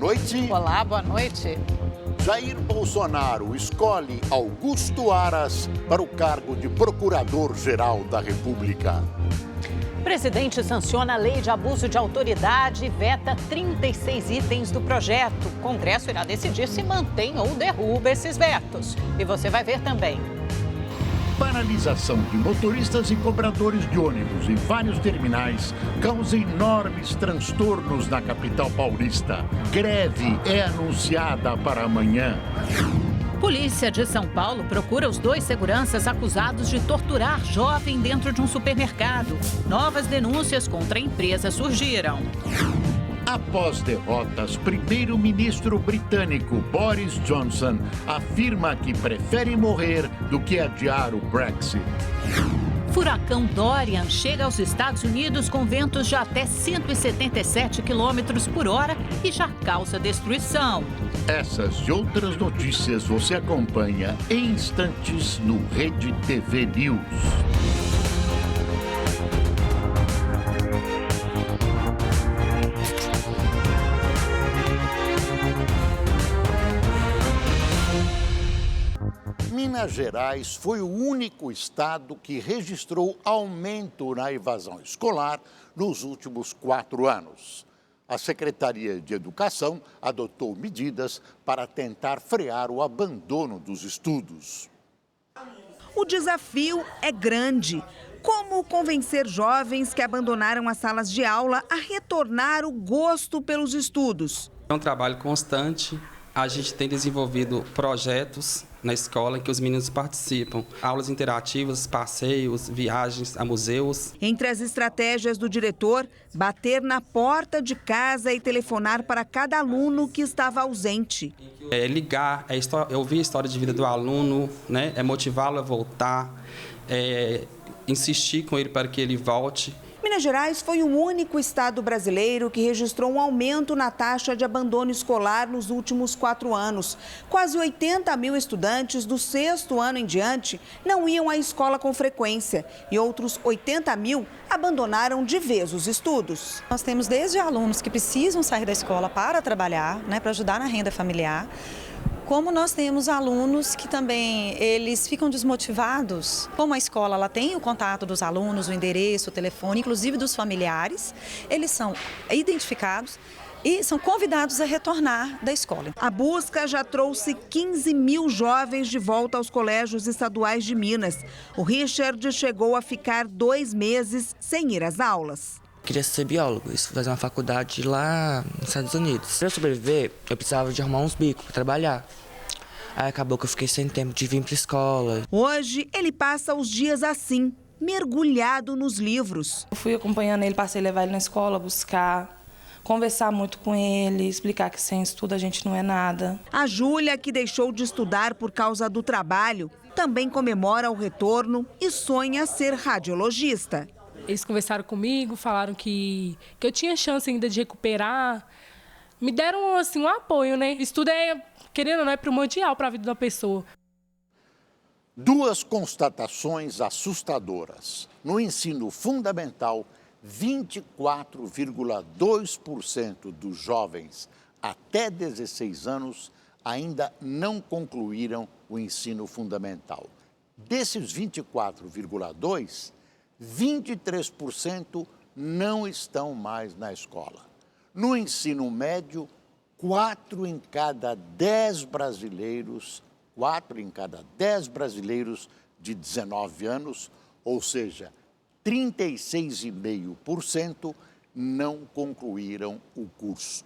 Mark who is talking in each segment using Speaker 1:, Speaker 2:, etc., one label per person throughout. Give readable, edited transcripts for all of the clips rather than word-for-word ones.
Speaker 1: noite.
Speaker 2: Olá, boa noite.
Speaker 1: Jair Bolsonaro escolhe Augusto Aras para o cargo de Procurador-Geral da República.
Speaker 2: O presidente sanciona a lei de abuso de autoridade e veta 36 itens do projeto. O Congresso irá decidir se mantém ou derruba esses vetos. E você vai ver também.
Speaker 1: Paralisação de motoristas e cobradores de ônibus em vários terminais causa enormes transtornos na capital paulista. Greve é anunciada para amanhã.
Speaker 2: Polícia de São Paulo procura os 2 seguranças acusados de torturar jovem dentro de um supermercado. Novas denúncias contra a empresa surgiram.
Speaker 1: Após derrotas, primeiro-ministro britânico Boris Johnson afirma que prefere morrer do que adiar o Brexit.
Speaker 2: Furacão Dorian chega aos Estados Unidos com ventos de até 177 km por hora e já causa destruição.
Speaker 1: Essas e outras notícias você acompanha em instantes no Rede TV News. Minas Gerais foi o único estado que registrou aumento na evasão escolar nos últimos 4 anos. A Secretaria de Educação adotou medidas para tentar frear o abandono dos estudos.
Speaker 3: O desafio é grande. Como convencer jovens que abandonaram as salas de aula a retornar o gosto pelos estudos?
Speaker 4: É um trabalho constante. A gente tem desenvolvido projetos na escola em que os meninos participam. Aulas interativas, passeios, viagens a museus.
Speaker 3: Entre as estratégias do diretor, bater na porta de casa e telefonar para cada aluno que estava ausente.
Speaker 4: Ligar, ouvir a história de vida do aluno, né? Motivá-lo a voltar, insistir com ele para que ele volte.
Speaker 3: Minas Gerais foi o único estado brasileiro que registrou um aumento na taxa de abandono escolar nos últimos 4 anos. Quase 80 mil estudantes do 6º ano em diante não iam à escola com frequência e outros 80 mil abandonaram de vez os estudos.
Speaker 5: Nós temos desde alunos que precisam sair da escola para trabalhar, para ajudar na renda familiar, como nós temos alunos que também eles ficam desmotivados. Como a escola ela tem o contato dos alunos, o endereço, o telefone, inclusive dos familiares, eles são identificados e são convidados a retornar da escola.
Speaker 3: A busca já trouxe 15 mil jovens de volta aos colégios estaduais de Minas. O Richard chegou a ficar 2 meses sem ir às aulas.
Speaker 6: Queria ser biólogo, fazer uma faculdade lá nos Estados Unidos. Para eu sobreviver, eu precisava de arrumar uns bicos para trabalhar. Aí acabou que eu fiquei sem tempo de vir para a escola.
Speaker 3: Hoje, ele passa os dias assim, mergulhado nos livros.
Speaker 7: Eu fui acompanhando ele, passei a levar ele na escola, buscar, conversar muito com ele, explicar que sem estudo a gente não é nada.
Speaker 3: A Júlia, que deixou de estudar por causa do trabalho, também comemora o retorno e sonha ser radiologista.
Speaker 8: Eles conversaram comigo, falaram que eu tinha chance ainda de recuperar. Me deram assim, um apoio, né? Estudo querendo ou não, é primordial para a vida da pessoa.
Speaker 1: 2 constatações assustadoras. No ensino fundamental, 24,2% dos jovens até 16 anos ainda não concluíram o ensino fundamental. Desses 24,2%, 23% não estão mais na escola. No ensino médio, 4 em cada 10 brasileiros de 19 anos, ou seja, 36,5% não concluíram o curso.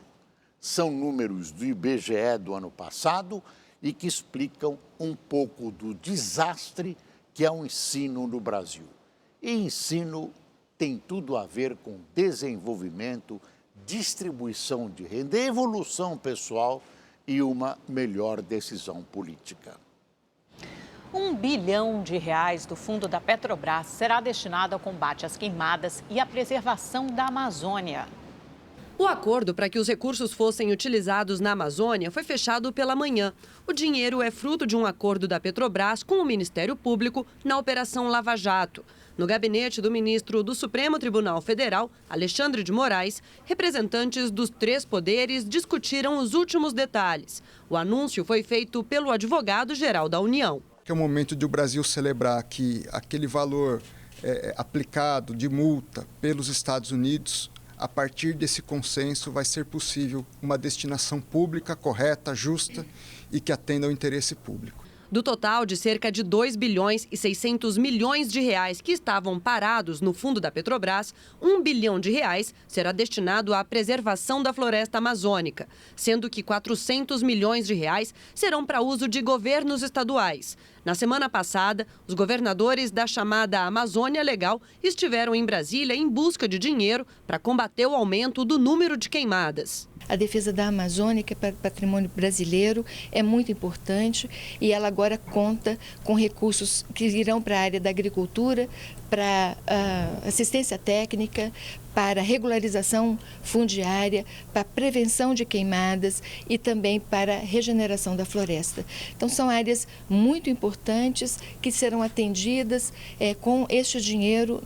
Speaker 1: São números do IBGE do ano passado e que explicam um pouco do desastre que é o ensino no Brasil. E ensino tem tudo a ver com desenvolvimento, distribuição de renda, evolução pessoal e uma melhor decisão política.
Speaker 2: R$1 bilhão do fundo da Petrobras será destinado ao combate às queimadas e à preservação da Amazônia.
Speaker 9: O acordo para que os recursos fossem utilizados na Amazônia foi fechado pela manhã. O dinheiro é fruto de um acordo da Petrobras com o Ministério Público na Operação Lava Jato. No gabinete do ministro do Supremo Tribunal Federal, Alexandre de Moraes, representantes dos 3 poderes discutiram os últimos detalhes. O anúncio foi feito pelo advogado-geral da União.
Speaker 10: É o momento de o Brasil celebrar que aquele valor aplicado de multa pelos Estados Unidos, a partir desse consenso vai ser possível uma destinação pública correta, justa e que atenda ao interesse público.
Speaker 9: Do total de cerca de 2 bilhões e 600 milhões de reais que estavam parados no fundo da Petrobras, 1 bilhão de reais será destinado à preservação da floresta amazônica, sendo que 400 milhões de reais serão para uso de governos estaduais. Na semana passada, os governadores da chamada Amazônia Legal estiveram em Brasília em busca de dinheiro para combater o aumento do número de queimadas.
Speaker 11: A defesa da Amazônia, que é patrimônio brasileiro, é muito importante e ela agora conta com recursos que irão para a área da agricultura, para assistência técnica, para regularização fundiária, para prevenção de queimadas e também para regeneração da floresta. Então, são áreas muito importantes que serão atendidas com este dinheiro,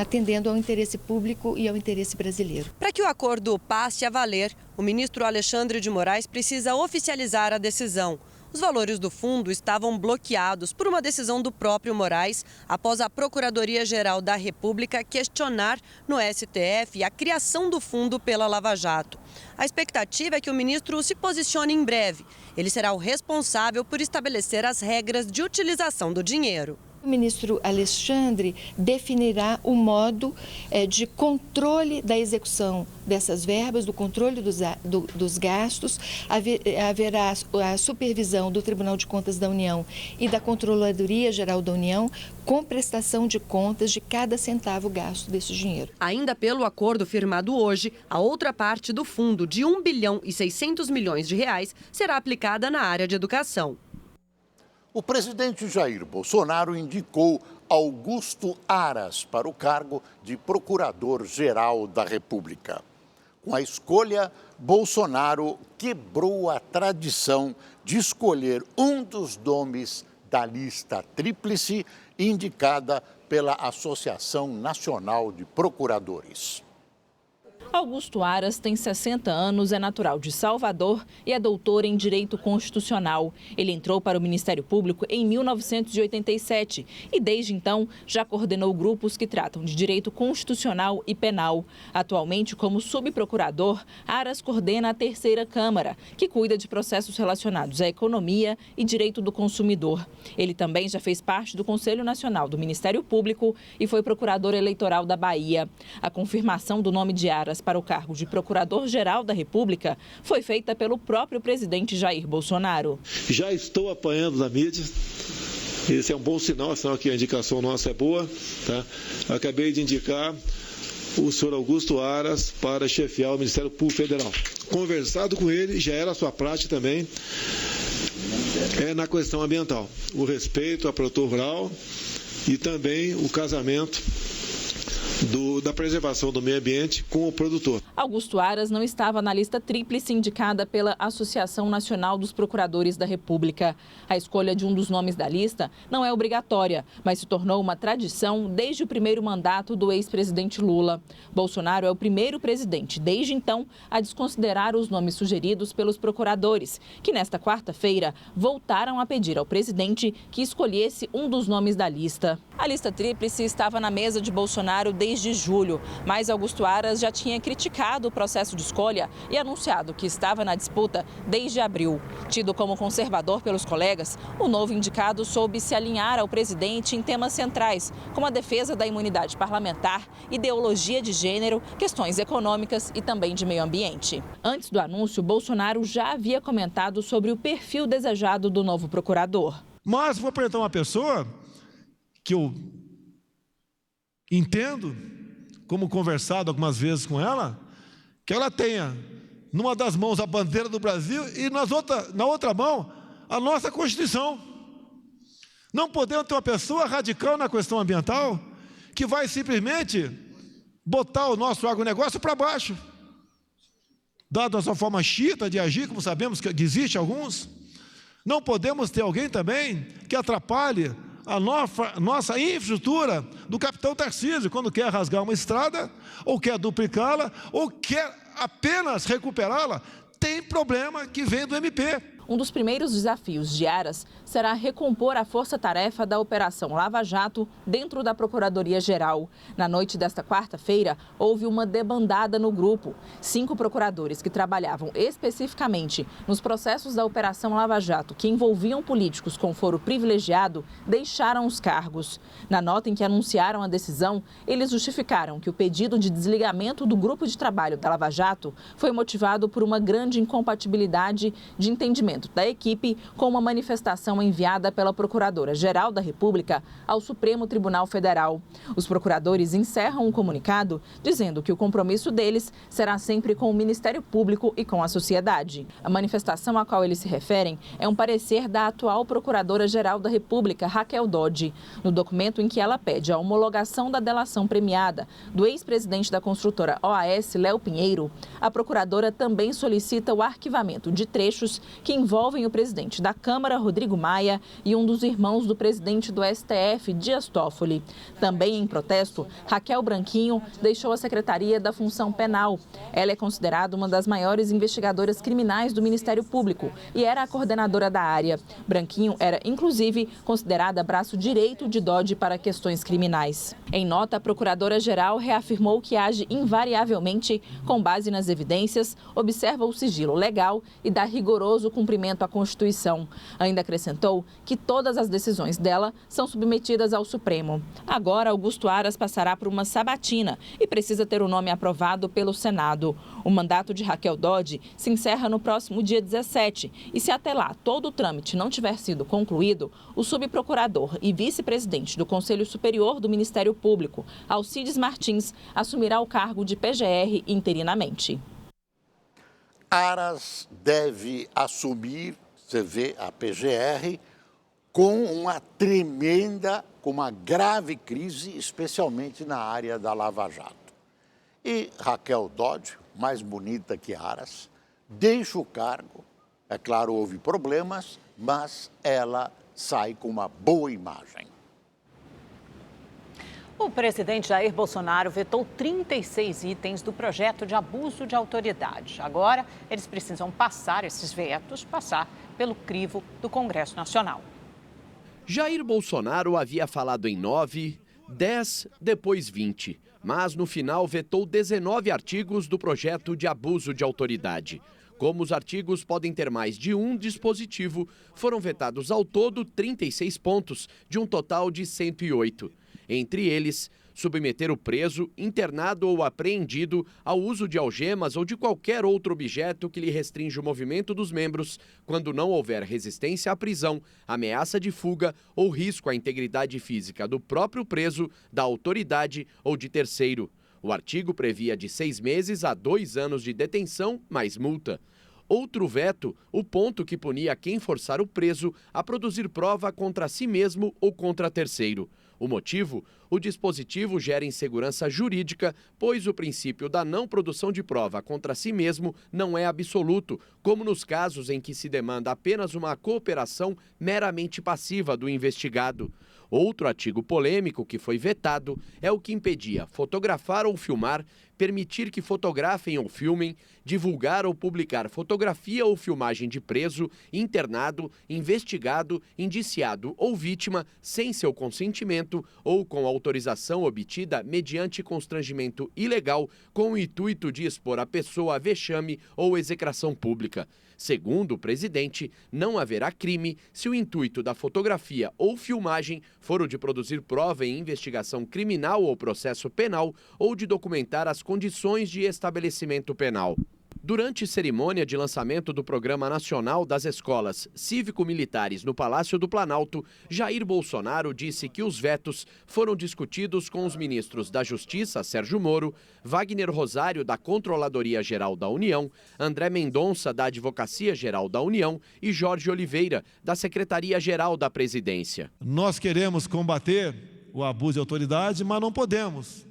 Speaker 11: atendendo ao interesse público e ao interesse brasileiro.
Speaker 9: Para que o acordo passe a valer, o ministro Alexandre de Moraes precisa oficializar a decisão. Os valores do fundo estavam bloqueados por uma decisão do próprio Moraes após a Procuradoria-Geral da República questionar no STF a criação do fundo pela Lava Jato. A expectativa é que o ministro se posicione em breve. Ele será o responsável por estabelecer as regras de utilização do dinheiro.
Speaker 11: O ministro Alexandre definirá o modo de controle da execução dessas verbas, do controle dos gastos. Haverá a supervisão do Tribunal de Contas da União e da Controladoria Geral da União com prestação de contas de cada centavo gasto desse dinheiro.
Speaker 9: Ainda pelo acordo firmado hoje, a outra parte do fundo de 1 bilhão e 600 milhões de reais será aplicada na área de educação.
Speaker 1: O presidente Jair Bolsonaro indicou Augusto Aras para o cargo de Procurador-Geral da República. Com a escolha, Bolsonaro quebrou a tradição de escolher um dos nomes da lista tríplice indicada pela Associação Nacional de Procuradores.
Speaker 12: Augusto Aras tem 60 anos, é natural de Salvador e é doutor em Direito Constitucional. Ele entrou para o Ministério Público em 1987 e, desde então, já coordenou grupos que tratam de direito constitucional e penal. Atualmente, como subprocurador, Aras coordena a Terceira Câmara, que cuida de processos relacionados à economia e direito do consumidor. Ele também já fez parte do Conselho Nacional do Ministério Público e foi procurador eleitoral da Bahia. A confirmação do nome de Aras para o cargo de Procurador-Geral da República foi feita pelo próprio presidente Jair Bolsonaro.
Speaker 13: Já estou apanhando na mídia. Esse é um bom sinal, sinal que a indicação nossa é boa. Tá? Acabei de indicar o senhor Augusto Aras para chefiar o Ministério Público Federal. Conversado com ele, já era a sua prática também, na questão ambiental. O respeito à produtor rural e também o casamento da preservação do meio ambiente com o produtor.
Speaker 12: Augusto Aras não estava na lista tríplice indicada pela Associação Nacional dos Procuradores da República. A escolha de um dos nomes da lista não é obrigatória, mas se tornou uma tradição desde o primeiro mandato do ex-presidente Lula. Bolsonaro é o primeiro presidente, desde então, a desconsiderar os nomes sugeridos pelos procuradores, que nesta quarta-feira voltaram a pedir ao presidente que escolhesse um dos nomes da lista. A lista tríplice estava na mesa de Bolsonaro desde julho, mas Augusto Aras já tinha criticado o processo de escolha e anunciado que estava na disputa desde abril. Tido como conservador pelos colegas, o novo indicado soube se alinhar ao presidente em temas centrais, como a defesa da imunidade parlamentar, ideologia de gênero, questões econômicas e também de meio ambiente. Antes do anúncio, Bolsonaro já havia comentado sobre o perfil desejado do novo procurador.
Speaker 14: Mas vou apresentar uma pessoa que eu entendo, como conversado algumas vezes com ela, que ela tenha numa das mãos a bandeira do Brasil e na outra mão a nossa Constituição. Não podemos ter uma pessoa radical na questão ambiental que vai simplesmente botar o nosso agronegócio para baixo. dado a sua forma chita de agir, como sabemos que existe alguns. Não podemos ter alguém também que atrapalhe a nossa infraestrutura do capitão Tarcísio, quando quer rasgar uma estrada, ou quer duplicá-la, ou quer apenas recuperá-la, tem problema que vem do MP.
Speaker 12: Um dos primeiros desafios de Aras será recompor a força-tarefa da Operação Lava Jato dentro da Procuradoria-Geral. Na noite desta quarta-feira, houve uma debandada no grupo. 5 procuradores que trabalhavam especificamente nos processos da Operação Lava Jato, que envolviam políticos com foro privilegiado, deixaram os cargos. Na nota em que anunciaram a decisão, eles justificaram que o pedido de desligamento do grupo de trabalho da Lava Jato foi motivado por uma grande incompatibilidade de entendimento da equipe com uma manifestação enviada pela Procuradora-Geral da República ao Supremo Tribunal Federal. Os procuradores encerram um comunicado dizendo que o compromisso deles será sempre com o Ministério Público e com a sociedade. A manifestação a qual eles se referem é um parecer da atual Procuradora-Geral da República, Raquel Dodge. No documento em que ela pede a homologação da delação premiada do ex-presidente da construtora OAS, Léo Pinheiro, a procuradora também solicita o arquivamento de trechos que envolvem o presidente da Câmara, Rodrigo Maia, e um dos irmãos do presidente do STF, Dias Toffoli. Também em protesto, Raquel Branquinho deixou a Secretaria da Função Penal. Ela é considerada uma das maiores investigadoras criminais do Ministério Público e era a coordenadora da área. Branquinho era, inclusive, considerada braço direito de Dodge para questões criminais. Em nota, a Procuradora-Geral reafirmou que age invariavelmente com base nas evidências, observa o sigilo legal e dá rigoroso cumprimento à Constituição. Ainda acrescentou que todas as decisões dela são submetidas ao Supremo. Agora, Augusto Aras passará por uma sabatina e precisa ter o nome aprovado pelo Senado. O mandato de Raquel Dodge se encerra no próximo dia 17 e, se até lá todo o trâmite não tiver sido concluído, o subprocurador e vice-presidente do Conselho Superior do Ministério Público, Alcides Martins, assumirá o cargo de PGR interinamente.
Speaker 1: Aras deve assumir, você vê, a PGR com uma grave crise, especialmente na área da Lava Jato. E Raquel Dodge, mais bonita que Aras, deixa o cargo. É claro, houve problemas, mas ela sai com uma boa imagem.
Speaker 2: O presidente Jair Bolsonaro vetou 36 itens do projeto de abuso de autoridade. Agora, eles precisam passar esses vetos, passar pelo crivo do Congresso Nacional.
Speaker 15: Jair Bolsonaro havia falado em 9, 10, depois 20, mas no final vetou 19 artigos do projeto de abuso de autoridade. Como os artigos podem ter mais de um dispositivo, foram vetados ao todo 36 pontos, de um total de 108. Entre eles, submeter o preso, internado ou apreendido ao uso de algemas ou de qualquer outro objeto que lhe restringe o movimento dos membros, quando não houver resistência à prisão, ameaça de fuga ou risco à integridade física do próprio preso, da autoridade ou de terceiro. O artigo previa de 6 meses a 2 anos de detenção, mais multa. Outro veto, o ponto que punia quem forçar o preso a produzir prova contra si mesmo ou contra terceiro. O motivo? O dispositivo gera insegurança jurídica, pois o princípio da não produção de prova contra si mesmo não é absoluto, como nos casos em que se demanda apenas uma cooperação meramente passiva do investigado. Outro artigo polêmico que foi vetado é o que impedia fotografar ou filmar, permitir que fotografem ou filmem, divulgar ou publicar fotografia ou filmagem de preso, internado, investigado, indiciado ou vítima sem seu consentimento ou com autorização obtida mediante constrangimento ilegal com o intuito de expor a pessoa a vexame ou execração pública. Segundo o presidente, não haverá crime se o intuito da fotografia ou filmagem for o de produzir prova em investigação criminal ou processo penal ou de documentar as condições de estabelecimento penal. Durante cerimônia de lançamento do Programa Nacional das Escolas Cívico-Militares no Palácio do Planalto, Jair Bolsonaro disse que os vetos foram discutidos com os ministros da Justiça, Sérgio Moro, Wagner Rosário, da Controladoria Geral da União, André Mendonça, da Advocacia Geral da União e Jorge Oliveira, da Secretaria-Geral da Presidência.
Speaker 14: Nós queremos combater o abuso de autoridade, mas não podemos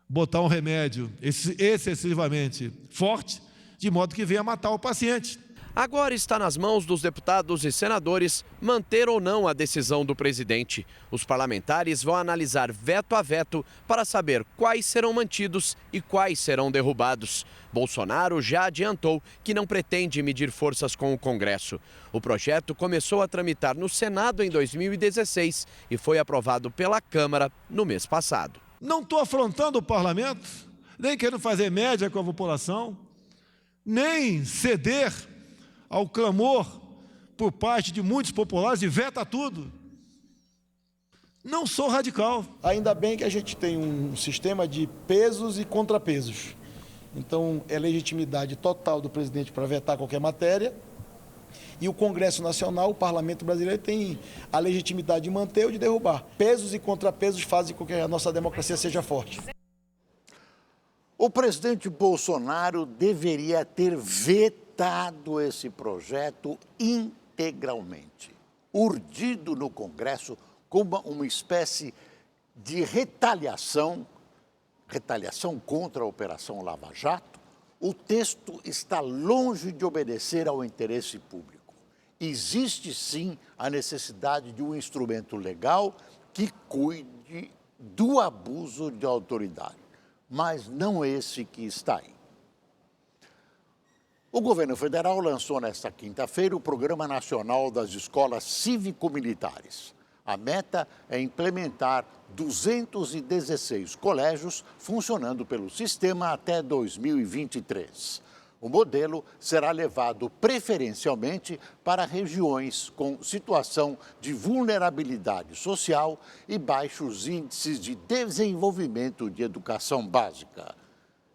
Speaker 14: botar um remédio excessivamente forte, de modo que venha matar o paciente.
Speaker 15: Agora está nas mãos dos deputados e senadores manter ou não a decisão do presidente. Os parlamentares vão analisar veto a veto para saber quais serão mantidos e quais serão derrubados. Bolsonaro já adiantou que não pretende medir forças com o Congresso. O projeto começou a tramitar no Senado em 2016 e foi aprovado pela Câmara no mês passado.
Speaker 14: Não estou afrontando o parlamento, nem querendo fazer média com a população, nem ceder ao clamor por parte de muitos populares de veta tudo. Não sou radical.
Speaker 16: Ainda bem que a gente tem um sistema de pesos e contrapesos. Então, é legitimidade total do presidente para vetar qualquer matéria. E o Congresso Nacional, o Parlamento Brasileiro, tem a legitimidade de manter ou de derrubar. Pesos e contrapesos fazem com que a nossa democracia seja forte.
Speaker 1: O presidente Bolsonaro deveria ter vetado esse projeto integralmente, urdido no Congresso como uma espécie de retaliação contra a Operação Lava Jato. O texto está longe de obedecer ao interesse público. Existe, sim, a necessidade de um instrumento legal que cuide do abuso de autoridade, mas não esse que está aí. O governo federal lançou nesta quinta-feira o Programa Nacional das Escolas Cívico-Militares. A meta é implementar 216 colégios funcionando pelo sistema até 2023. O modelo será levado preferencialmente para regiões com situação de vulnerabilidade social e baixos índices de desenvolvimento de educação básica.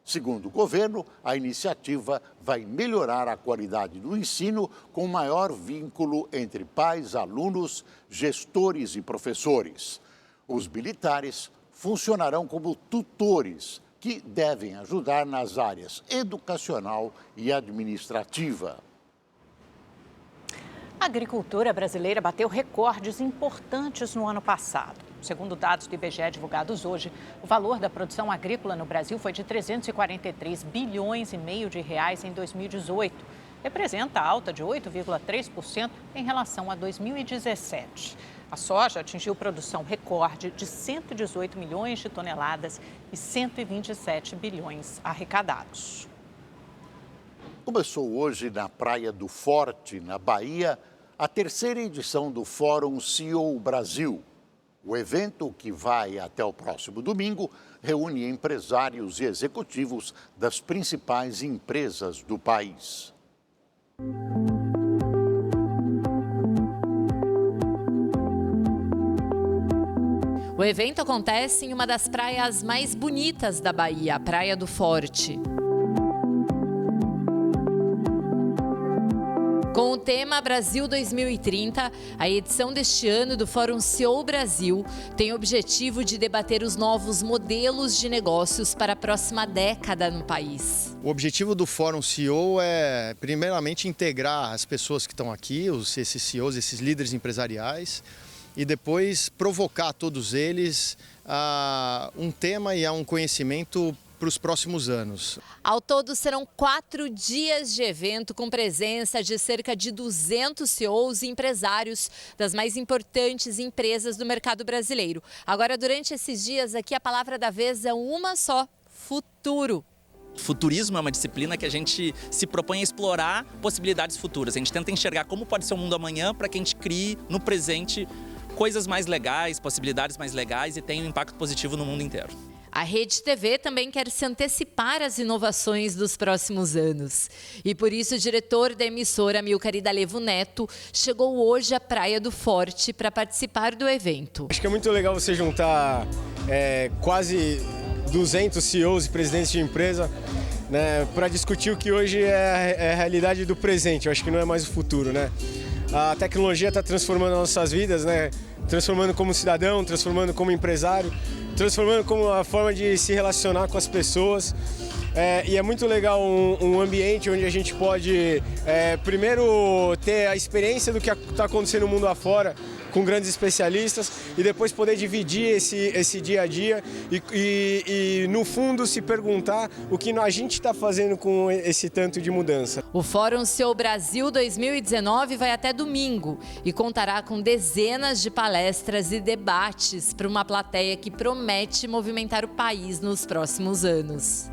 Speaker 1: Segundo o governo, a iniciativa vai melhorar a qualidade do ensino com maior vínculo entre pais, alunos, gestores e professores. Os militares funcionarão como tutores que devem ajudar nas áreas educacional e administrativa.
Speaker 2: A agricultura brasileira bateu recordes importantes no ano passado. Segundo dados do IBGE divulgados hoje, o valor da produção agrícola no Brasil foi de 343 bilhões e meio de reais em 2018. Representa alta de 8,3% em relação a 2017. A soja atingiu produção recorde de 118 milhões de toneladas e 127 bilhões arrecadados.
Speaker 1: Começou hoje na Praia do Forte, na Bahia, a terceira edição do Fórum CEO Brasil. O evento, que vai até o próximo domingo, reúne empresários e executivos das principais empresas do país.
Speaker 17: O evento acontece em uma das praias mais bonitas da Bahia, a Praia do Forte. Com o tema Brasil 2030, a edição deste ano do Fórum CEO Brasil tem o objetivo de debater os novos modelos de negócios para a próxima década no país.
Speaker 18: O objetivo do Fórum CEO é, primeiramente, integrar as pessoas que estão aqui, esses CEOs, esses líderes empresariais, e depois provocar todos eles a um tema e a um conhecimento para os próximos anos.
Speaker 17: Ao todo, serão 4 dias de evento com presença de cerca de 200 CEOs e empresários das mais importantes empresas do mercado brasileiro. Agora, durante esses dias aqui, a palavra da vez é uma só: futuro.
Speaker 19: Futurismo é uma disciplina que a gente se propõe a explorar possibilidades futuras. A gente tenta enxergar como pode ser o mundo amanhã para que a gente crie no presente coisas mais legais, possibilidades mais legais e tenha um impacto positivo no mundo inteiro.
Speaker 17: A Rede TV também quer se antecipar às inovações dos próximos anos. E por isso o diretor da emissora, Amilcar Idalevo Neto, chegou hoje à Praia do Forte para participar do evento.
Speaker 20: Acho que é muito legal você juntar quase 200 CEOs e presidentes de empresa, né, para discutir o que hoje é a realidade do presente. Eu acho que não é mais o futuro, né? A tecnologia está transformando as nossas vidas, né? Transformando como cidadão, transformando como empresário, transformando como a forma de se relacionar com as pessoas. E é muito legal um ambiente onde a gente pode, primeiro, ter a experiência do que está acontecendo no mundo afora, com grandes especialistas e depois poder dividir esse dia a dia e no fundo se perguntar o que a gente está fazendo com esse tanto de mudança.
Speaker 17: O Fórum CEO Brasil 2019 vai até domingo e contará com dezenas de palestras e debates para uma plateia que promete movimentar o país nos próximos anos.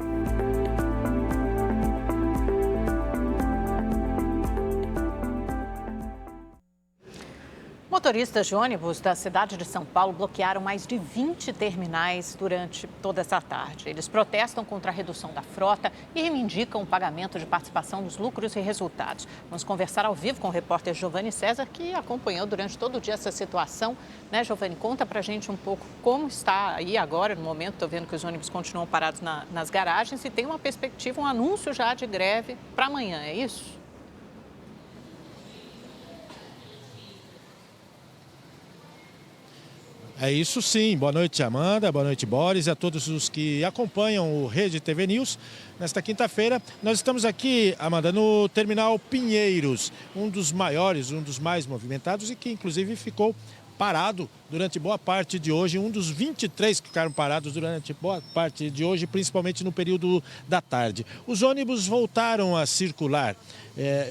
Speaker 2: Motoristas de ônibus da cidade de São Paulo bloquearam mais de 20 terminais durante toda essa tarde. Eles protestam contra a redução da frota e reivindicam o pagamento de participação dos lucros e resultados. Vamos conversar ao vivo com o repórter Giovanni César, que acompanhou durante todo o dia essa situação. Né, Giovanni? Conta pra gente um pouco como está aí agora, no momento. Estou vendo que os ônibus continuam parados nas garagens e tem uma perspectiva, um anúncio já de greve para amanhã, é isso?
Speaker 21: É isso sim. Boa noite, Amanda. Boa noite, Boris, e a todos os que acompanham o Rede TV News. Nesta quinta-feira, nós estamos aqui, Amanda, no Terminal Pinheiros, um dos maiores, um dos mais movimentados e que, inclusive, ficou parado durante boa parte de hoje, um dos 23 que ficaram parados durante boa parte de hoje, principalmente no período da tarde. Os ônibus voltaram a circular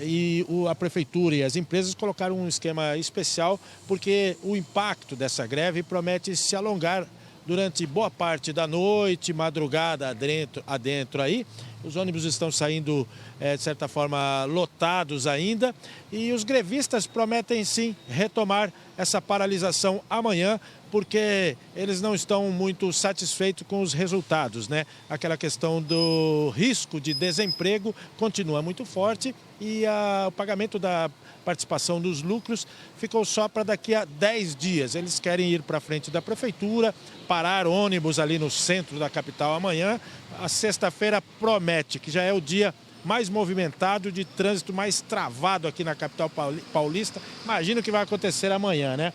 Speaker 21: e a prefeitura e as empresas colocaram um esquema especial porque o impacto dessa greve promete se alongar durante boa parte da noite, madrugada adentro aí. Os ônibus estão saindo, de certa forma, lotados ainda e os grevistas prometem sim retomar essa paralisação amanhã, porque eles não estão muito satisfeitos com os resultados, né? Aquela questão do risco de desemprego continua muito forte e o pagamento da participação dos lucros ficou só para daqui a 10 dias. Eles querem ir para a frente da prefeitura, parar ônibus ali no centro da capital amanhã. A sexta-feira promete, que já é o dia mais movimentado, de trânsito mais travado aqui na capital paulista. Imagino o que vai acontecer amanhã, né?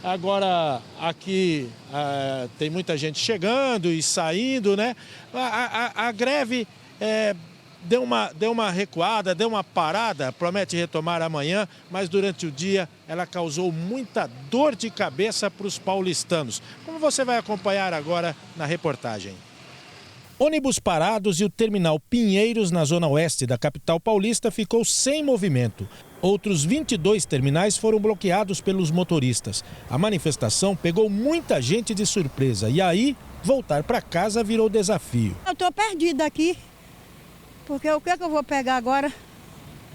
Speaker 21: Agora, aqui tem muita gente chegando e saindo, né? A greve deu uma recuada, deu uma parada, promete retomar amanhã, mas durante o dia ela causou muita dor de cabeça para os paulistanos. Como você vai acompanhar agora na reportagem. Ônibus parados e o terminal Pinheiros, na zona oeste da capital paulista, ficou sem movimento. Outros 22 terminais foram bloqueados pelos motoristas. A manifestação pegou muita gente de surpresa e aí voltar para casa virou desafio.
Speaker 22: Eu estou perdida aqui, porque o que é que eu vou pegar agora?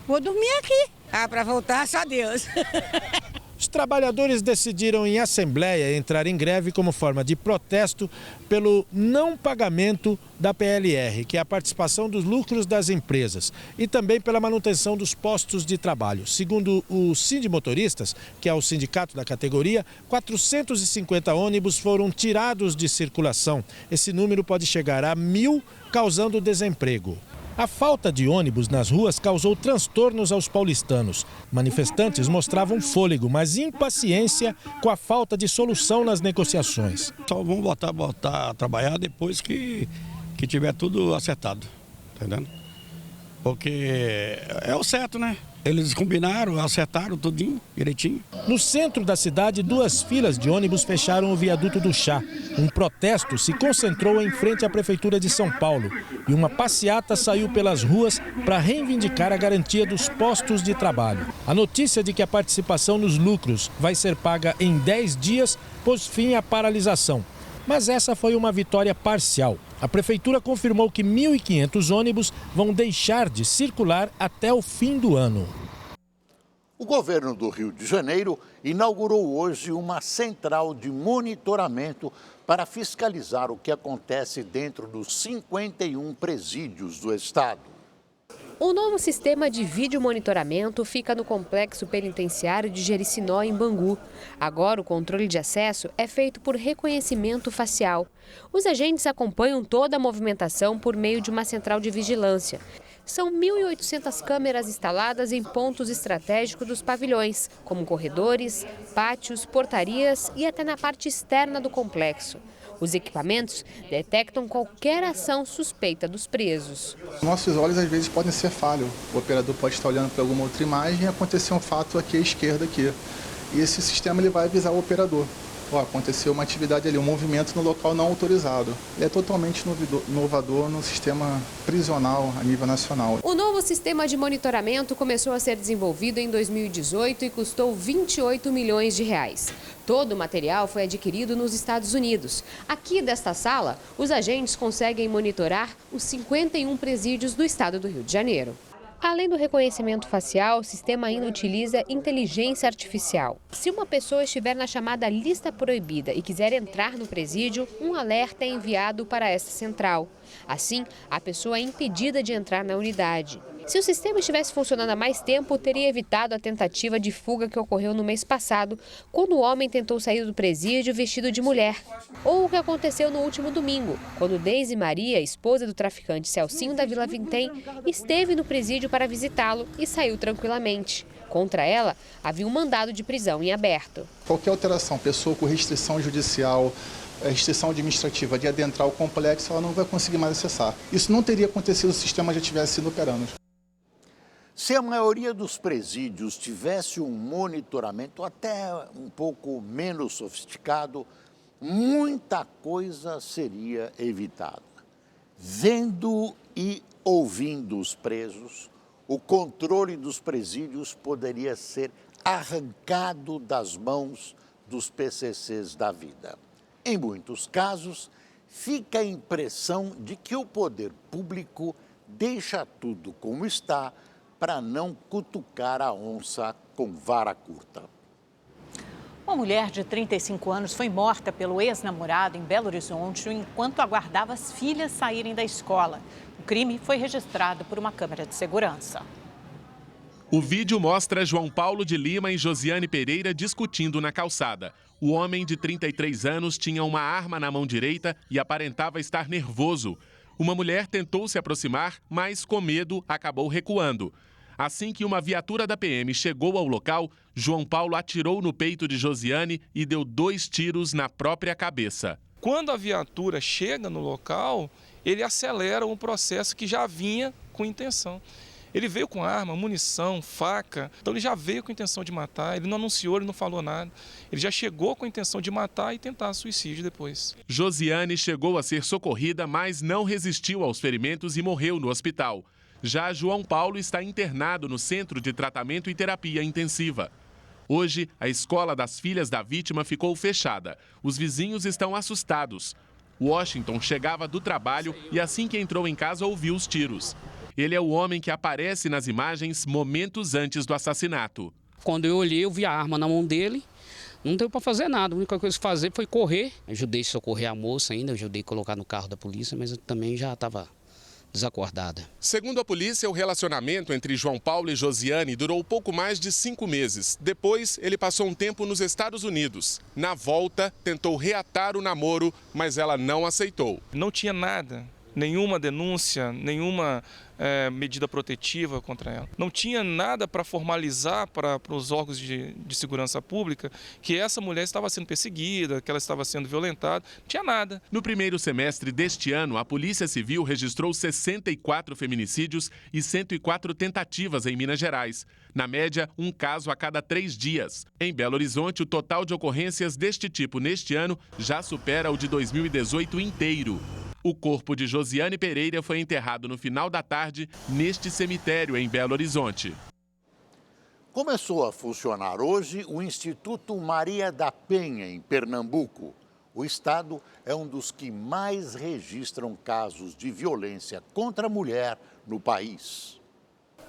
Speaker 22: Vou dormir aqui. Para voltar, só Deus.
Speaker 21: Os trabalhadores decidiram em assembleia entrar em greve como forma de protesto pelo não pagamento da PLR, que é a participação dos lucros das empresas, e também pela manutenção dos postos de trabalho. Segundo o Sindimotoristas, que é o sindicato da categoria, 450 ônibus foram tirados de circulação. Esse número pode chegar a 1.000, causando desemprego. A falta de ônibus nas ruas causou transtornos aos paulistanos. Manifestantes mostravam fôlego, mas impaciência com a falta de solução nas negociações.
Speaker 23: Só vamos voltar a trabalhar depois que tiver tudo acertado, entendendo? Porque é o certo, né? Eles combinaram, acertaram tudinho, direitinho.
Speaker 21: No centro da cidade, 2 filas de ônibus fecharam o viaduto do Chá. Um protesto se concentrou em frente à Prefeitura de São Paulo. E uma passeata saiu pelas ruas para reivindicar a garantia dos postos de trabalho. A notícia de que a participação nos lucros vai ser paga em 10 dias pôs fim à paralisação. Mas essa foi uma vitória parcial. A Prefeitura confirmou que 1.500 ônibus vão deixar de circular até o fim do ano.
Speaker 1: O governo do Rio de Janeiro inaugurou hoje uma central de monitoramento para fiscalizar o que acontece dentro dos 51 presídios do estado.
Speaker 24: O novo sistema de vídeo monitoramento fica no complexo penitenciário de Jericinó, em Bangu. Agora, o controle de acesso é feito por reconhecimento facial. Os agentes acompanham toda a movimentação por meio de uma central de vigilância. São 1.800 câmeras instaladas em pontos estratégicos dos pavilhões, como corredores, pátios, portarias e até na parte externa do complexo. Os equipamentos detectam qualquer ação suspeita dos presos.
Speaker 25: Nossos olhos às vezes podem ser falhos. O operador pode estar olhando para alguma outra imagem e acontecer um fato aqui à esquerda aqui.
Speaker 4: E esse sistema ele vai avisar o operador. Aconteceu uma atividade ali, um movimento no local não autorizado. Ele é totalmente inovador no sistema prisional a nível nacional.
Speaker 24: O novo sistema de monitoramento começou a ser desenvolvido em 2018 e custou 28 milhões de reais. Todo o material foi adquirido nos Estados Unidos. Aqui desta sala, os agentes conseguem monitorar os 51 presídios do estado do Rio de Janeiro. Além do reconhecimento facial, o sistema ainda utiliza inteligência artificial. Se uma pessoa estiver na chamada lista proibida e quiser entrar no presídio, um alerta é enviado para essa central. Assim, a pessoa é impedida de entrar na unidade. Se o sistema estivesse funcionando há mais tempo, teria evitado a tentativa de fuga que ocorreu no mês passado, quando o homem tentou sair do presídio vestido de mulher. Ou o que aconteceu no último domingo, quando Deise Maria, esposa do traficante Celcinho da Vila Vintém, esteve no presídio para visitá-lo e saiu tranquilamente. Contra ela, havia um mandado de prisão em aberto.
Speaker 4: Qualquer alteração, pessoa com restrição judicial, restrição administrativa de adentrar o complexo, ela não vai conseguir mais acessar. Isso não teria acontecido se o sistema já tivesse sido operando.
Speaker 1: Se a maioria dos presídios tivesse um monitoramento até um pouco menos sofisticado, muita coisa seria evitada. Vendo e ouvindo os presos, o controle dos presídios poderia ser arrancado das mãos dos PCCs da vida. Em muitos casos, fica a impressão de que o poder público deixa tudo como está para não cutucar a onça com vara curta.
Speaker 2: Uma mulher de 35 anos foi morta pelo ex-namorado em Belo Horizonte enquanto aguardava as filhas saírem da escola. O crime foi registrado por uma câmera de segurança.
Speaker 5: O vídeo mostra João Paulo de Lima e Josiane Pereira discutindo na calçada. O homem de 33 anos tinha uma arma na mão direita e aparentava estar nervoso. Uma mulher tentou se aproximar, mas com medo acabou recuando. Assim que uma viatura da PM chegou ao local, João Paulo atirou no peito de Josiane e deu 2 tiros na própria cabeça.
Speaker 6: Quando a viatura chega no local, ele acelera um processo que já vinha com intenção. Ele veio com arma, munição, faca, então ele já veio com a intenção de matar, ele não anunciou, ele não falou nada. Ele já chegou com a intenção de matar e tentar suicídio depois.
Speaker 5: Josiane chegou a ser socorrida, mas não resistiu aos ferimentos e morreu no hospital. Já João Paulo está internado no Centro de Tratamento e Terapia Intensiva. Hoje, a escola das filhas da vítima ficou fechada. Os vizinhos estão assustados. Washington chegava do trabalho e assim que entrou em casa ouviu os tiros. Ele é o homem que aparece nas imagens momentos antes do assassinato.
Speaker 7: Quando eu olhei, eu vi a arma na mão dele. Não deu para fazer nada, a única coisa que fazer foi correr. Ajudei a socorrer a moça ainda, ajudei a colocar no carro da polícia, mas eu também já estava desacordada.
Speaker 5: Segundo a polícia, o relacionamento entre João Paulo e Josiane durou pouco mais de 5 meses. Depois, ele passou um tempo nos Estados Unidos. Na volta, tentou reatar o namoro, mas ela não aceitou.
Speaker 6: Não tinha nada, nenhuma denúncia, nenhuma medida protetiva contra ela. Não tinha nada para formalizar para os órgãos de segurança pública que essa mulher estava sendo perseguida, que ela estava sendo violentada. Não tinha nada.
Speaker 5: No primeiro semestre deste ano, a Polícia Civil registrou 64 feminicídios e 104 tentativas em Minas Gerais. Na média, um caso a cada 3 dias. Em Belo Horizonte, o total de ocorrências deste tipo neste ano já supera o de 2018 inteiro. O corpo de Josiane Pereira foi enterrado no final da tarde neste cemitério em Belo Horizonte.
Speaker 1: Começou a funcionar hoje o Instituto Maria da Penha, em Pernambuco. O estado é um dos que mais registram casos de violência contra a mulher no país.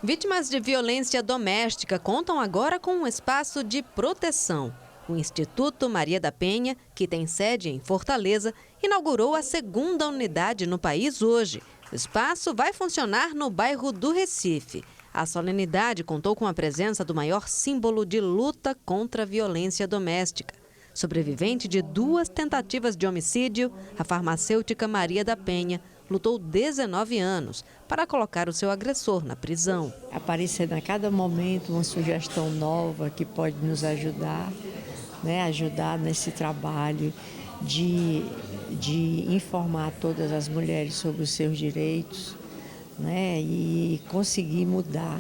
Speaker 25: Vítimas de violência doméstica contam agora com um espaço de proteção. O Instituto Maria da Penha, que tem sede em Fortaleza, inaugurou a 2ª unidade no país hoje. O espaço vai funcionar no bairro do Recife. A solenidade contou com a presença do maior símbolo de luta contra a violência doméstica. Sobrevivente de 2 tentativas de homicídio, a farmacêutica Maria da Penha lutou 19 anos para colocar o seu agressor na prisão.
Speaker 26: Aparecendo a cada momento uma sugestão nova que pode nos ajudar, ajudar nesse trabalho de informar todas as mulheres sobre os seus direitos, e conseguir mudar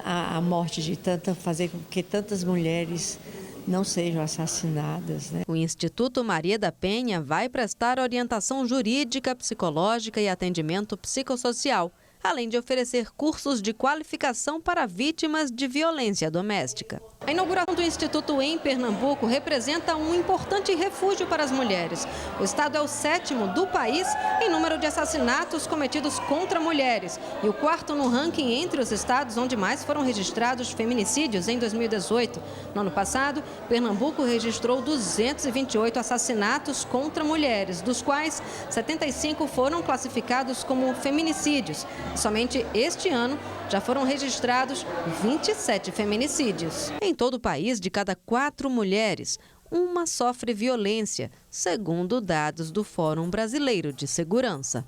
Speaker 26: a morte de fazer com que tantas mulheres não sejam assassinadas, né?
Speaker 25: O Instituto Maria da Penha vai prestar orientação jurídica, psicológica e atendimento psicossocial, além de oferecer cursos de qualificação para vítimas de violência doméstica. A inauguração do Instituto em Pernambuco representa um importante refúgio para as mulheres. O estado é o 7º do país em número de assassinatos cometidos contra mulheres e o 4º no ranking entre os estados onde mais foram registrados feminicídios em 2018. No ano passado, Pernambuco registrou 228 assassinatos contra mulheres, dos quais 75 foram classificados como feminicídios. Somente este ano já foram registrados 27 feminicídios. Em todo o país, de cada 4 mulheres, uma sofre violência, segundo dados do Fórum Brasileiro de Segurança.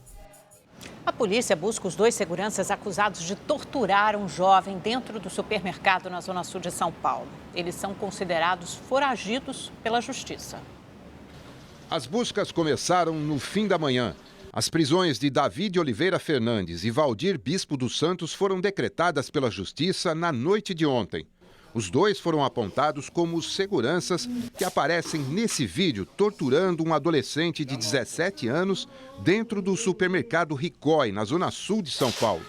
Speaker 2: A polícia busca os 2 seguranças acusados de torturar um jovem dentro do supermercado na zona sul de São Paulo. Eles são considerados foragidos pela justiça.
Speaker 3: As buscas começaram no fim da manhã. As prisões de Davi de Oliveira Fernandes e Valdir Bispo dos Santos foram decretadas pela Justiça na noite de ontem. Os 2 foram apontados como os seguranças que aparecem nesse vídeo torturando um adolescente de 17 anos dentro do supermercado Ricói, na zona sul de São Paulo.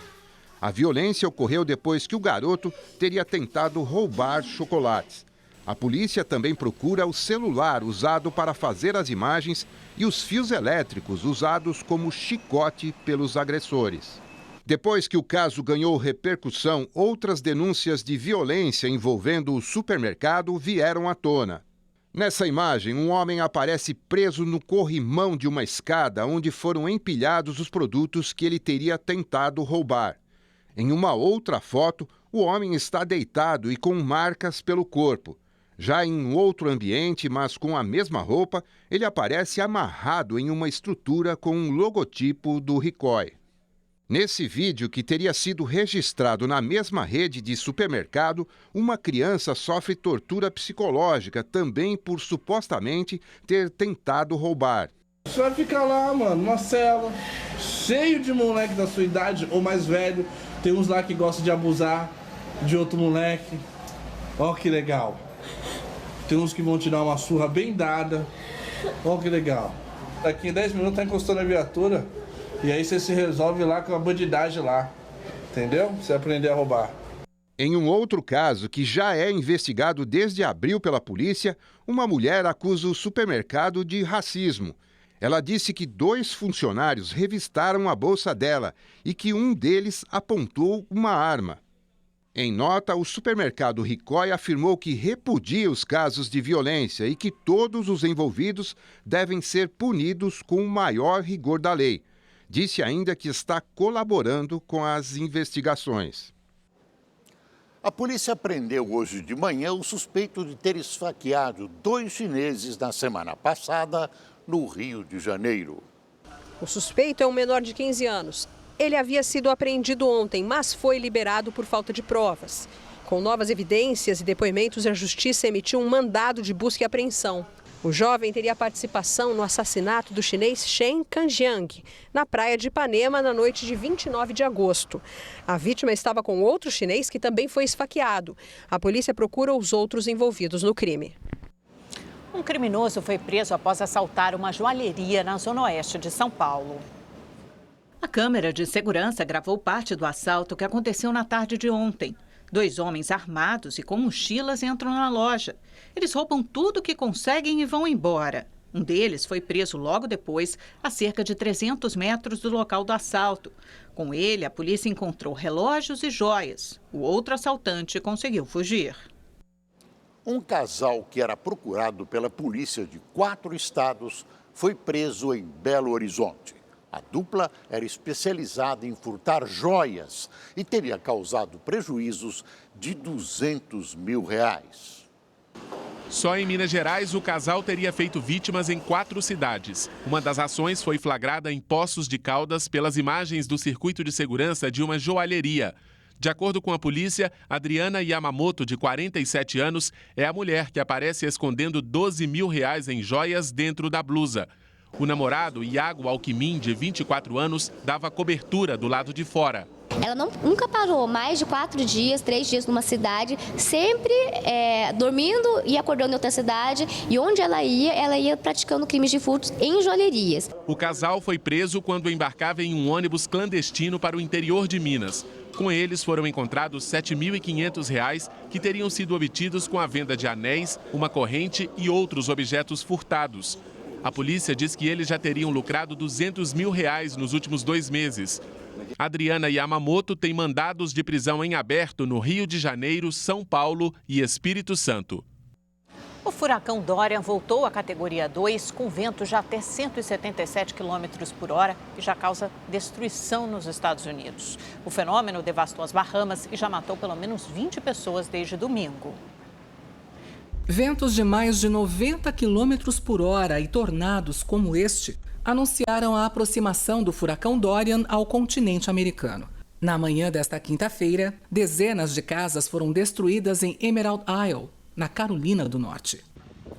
Speaker 3: A violência ocorreu depois que o garoto teria tentado roubar chocolates. A polícia também procura o celular usado para fazer as imagens e os fios elétricos usados como chicote pelos agressores. Depois que o caso ganhou repercussão, outras denúncias de violência envolvendo o supermercado vieram à tona. Nessa imagem, um homem aparece preso no corrimão de uma escada onde foram empilhados os produtos que ele teria tentado roubar. Em uma outra foto, o homem está deitado e com marcas pelo corpo. Já em um outro ambiente, mas com a mesma roupa, ele aparece amarrado em uma estrutura com um logotipo do Ricói. Nesse vídeo, que teria sido registrado na mesma rede de supermercado, uma criança sofre tortura psicológica também por supostamente ter tentado roubar.
Speaker 8: Você vai ficar lá, mano, numa cela, cheio de moleque da sua idade ou mais velho. Tem uns lá que gostam de abusar de outro moleque. Ó que legal. Tem uns que vão te dar uma surra bem dada. Ó que legal. Daqui em 10 minutos tá encostando a viatura. E aí você se resolve lá com a bandidagem lá. Entendeu? Você aprender a roubar.
Speaker 3: Em um outro caso, que já é investigado desde abril pela polícia, uma mulher acusa o supermercado de racismo. Ela disse que 2 funcionários revistaram a bolsa dela e que um deles apontou uma arma. Em nota, o supermercado Ricói afirmou que repudia os casos de violência e que todos os envolvidos devem ser punidos com o maior rigor da lei. Disse ainda que está colaborando com as investigações.
Speaker 1: A polícia prendeu hoje de manhã o suspeito de ter esfaqueado 2 chineses na semana passada no Rio de Janeiro.
Speaker 9: O suspeito é um menor de 15 anos. Ele havia sido apreendido ontem, mas foi liberado por falta de provas. Com novas evidências e depoimentos, a justiça emitiu um mandado de busca e apreensão. O jovem teria participação no assassinato do chinês Shen Kanjiang, na praia de Ipanema, na noite de 29 de agosto. A vítima estava com outro chinês que também foi esfaqueado. A polícia procura os outros envolvidos no crime.
Speaker 2: Um criminoso foi preso após assaltar uma joalheria na zona oeste de São Paulo. A câmera de segurança gravou parte do assalto que aconteceu na tarde de ontem. 2 homens armados e com mochilas entram na loja. Eles roubam tudo que conseguem e vão embora. Um deles foi preso logo depois, a cerca de 300 metros do local do assalto. Com ele, a polícia encontrou relógios e joias. O outro assaltante conseguiu fugir.
Speaker 1: Um casal que era procurado pela polícia de 4 estados foi preso em Belo Horizonte. A dupla era especializada em furtar joias e teria causado prejuízos de R$200 mil.
Speaker 5: Só em Minas Gerais, o casal teria feito vítimas em 4 cidades. Uma das ações foi flagrada em Poços de Caldas pelas imagens do circuito de segurança de uma joalheria. De acordo com a polícia, Adriana Yamamoto, de 47 anos, é a mulher que aparece escondendo R$12 mil em joias dentro da blusa. O namorado, Iago Alquimim, de 24 anos, dava cobertura do lado de fora.
Speaker 10: Ela nunca parou, mais de 4 dias, 3 dias numa cidade, sempre dormindo e acordando em outra cidade. E onde ela ia praticando crimes de furtos em joalherias.
Speaker 5: O casal foi preso quando embarcava em um ônibus clandestino para o interior de Minas. Com eles foram encontrados R$ 7.500 que teriam sido obtidos com a venda de anéis, uma corrente e outros objetos furtados. A polícia diz que eles já teriam lucrado R$ 200 mil nos últimos 2 meses. Adriana Yamamoto tem mandados de prisão em aberto no Rio de Janeiro, São Paulo e Espírito Santo.
Speaker 2: O furacão Dorian voltou à categoria 2 com ventos de até 177 km por hora e já causa destruição nos Estados Unidos. O fenômeno devastou as Bahamas e já matou pelo menos 20 pessoas desde domingo.
Speaker 11: Ventos de mais de 90 km por hora e tornados como este anunciaram a aproximação do furacão Dorian ao continente americano. Na manhã desta quinta-feira, dezenas de casas foram destruídas em Emerald Isle, na Carolina do Norte.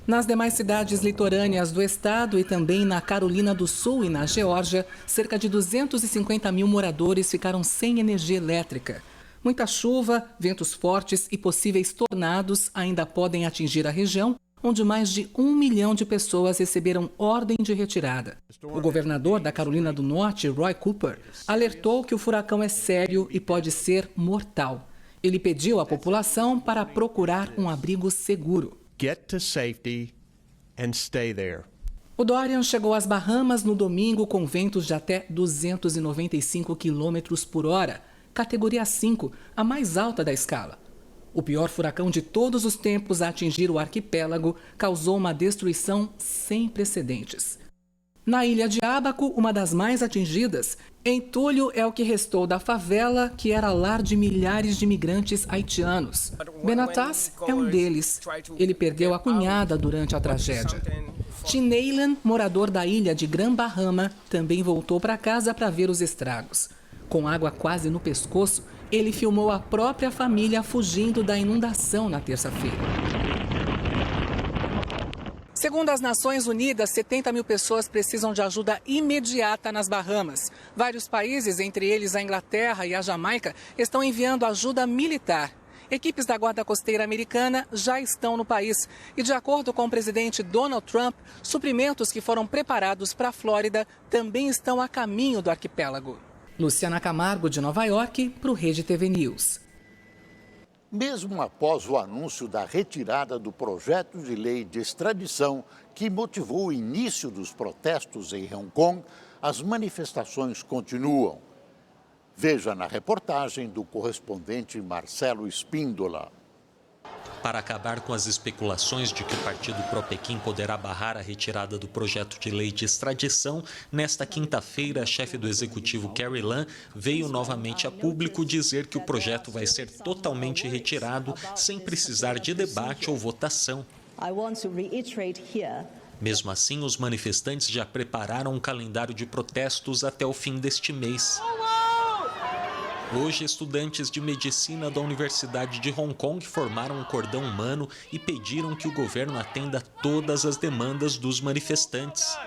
Speaker 11: Nas demais cidades litorâneas do estado e também na Carolina do Sul e na Geórgia, cerca de 250 mil moradores ficaram sem energia elétrica. Muita chuva, ventos fortes e possíveis tornados ainda podem atingir a região, onde mais de 1 milhão de pessoas receberam ordem de retirada. O governador da Carolina do Norte, Roy Cooper, alertou que o furacão é sério e pode ser mortal. Ele pediu à população para procurar um abrigo seguro.
Speaker 12: Get to safety and stay there.
Speaker 11: O Dorian chegou às Bahamas no domingo com ventos de até 295 km por hora, categoria 5, a mais alta da escala. O pior furacão de todos os tempos a atingir o arquipélago causou uma destruição sem precedentes. Na ilha de Ábaco, uma das mais atingidas, entulho é o que restou da favela que era lar de milhares de imigrantes haitianos. Benatas é um deles. Ele perdeu a cunhada durante a tragédia. Tineilan, morador da ilha de Gran Bahama, também voltou para casa para ver os estragos. Com água quase no pescoço, ele filmou a própria família fugindo da inundação na terça-feira. Segundo as Nações Unidas, 70 mil pessoas precisam de ajuda imediata nas Bahamas. Vários países, entre eles a Inglaterra e a Jamaica, estão enviando ajuda militar. Equipes da Guarda Costeira Americana já estão no país. E, de acordo com o presidente Donald Trump, suprimentos que foram preparados para a Flórida também estão a caminho do arquipélago. Luciana Camargo, de Nova York, para o Rede TV News.
Speaker 1: Mesmo após o anúncio da retirada do projeto de lei de extradição que motivou o início dos protestos em Hong Kong, as manifestações continuam. Veja na reportagem do correspondente Marcelo Espíndola.
Speaker 13: Para acabar com as especulações de que o partido pró-Pequim poderá barrar a retirada do projeto de lei de extradição, nesta quinta-feira, a chefe do executivo Carrie Lam veio novamente a público dizer que o projeto vai ser totalmente retirado sem precisar de debate ou votação. Mesmo assim, os manifestantes já prepararam um calendário de protestos até o fim deste mês. Hoje, estudantes de medicina da Universidade de Hong Kong formaram um cordão humano e pediram que o governo atenda todas as demandas dos manifestantes.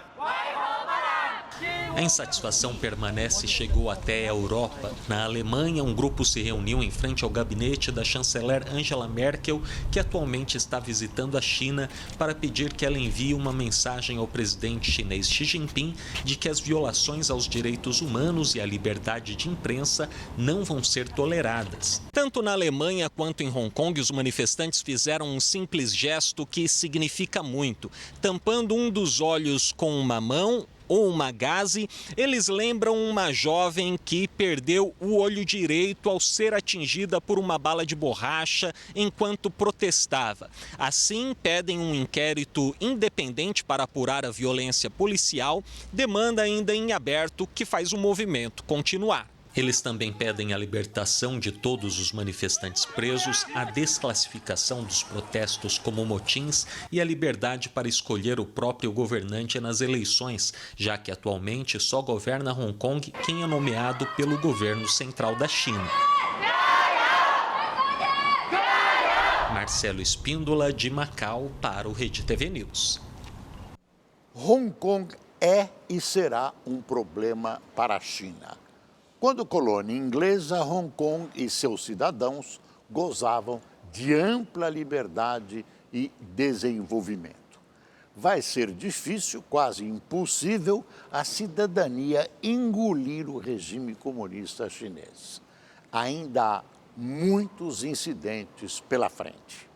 Speaker 13: A insatisfação permanece e chegou até a Europa. Na Alemanha, um grupo se reuniu em frente ao gabinete da chanceler Angela Merkel, que atualmente está visitando a China, para pedir que ela envie uma mensagem ao presidente chinês Xi Jinping de que as violações aos direitos humanos e à liberdade de imprensa não vão ser toleradas. Tanto na Alemanha quanto em Hong Kong, os manifestantes fizeram um simples gesto que significa muito. Tampando um dos olhos com uma mão ou uma gaze, eles lembram uma jovem que perdeu o olho direito ao ser atingida por uma bala de borracha enquanto protestava. Assim, pedem um inquérito independente para apurar a violência policial, demanda ainda em aberto que faz o movimento continuar. Eles também pedem a libertação de todos os manifestantes presos, a desclassificação dos protestos como motins e a liberdade para escolher o próprio governante nas eleições, já que atualmente só governa Hong Kong quem é nomeado pelo governo central da China. Marcelo Espíndola, de Macau, para o Rede TV News.
Speaker 1: Hong Kong é e será um problema para a China. Quando colônia inglesa, Hong Kong e seus cidadãos gozavam de ampla liberdade e desenvolvimento. Vai ser difícil, quase impossível, a cidadania engolir o regime comunista chinês. Ainda há muitos incidentes pela frente.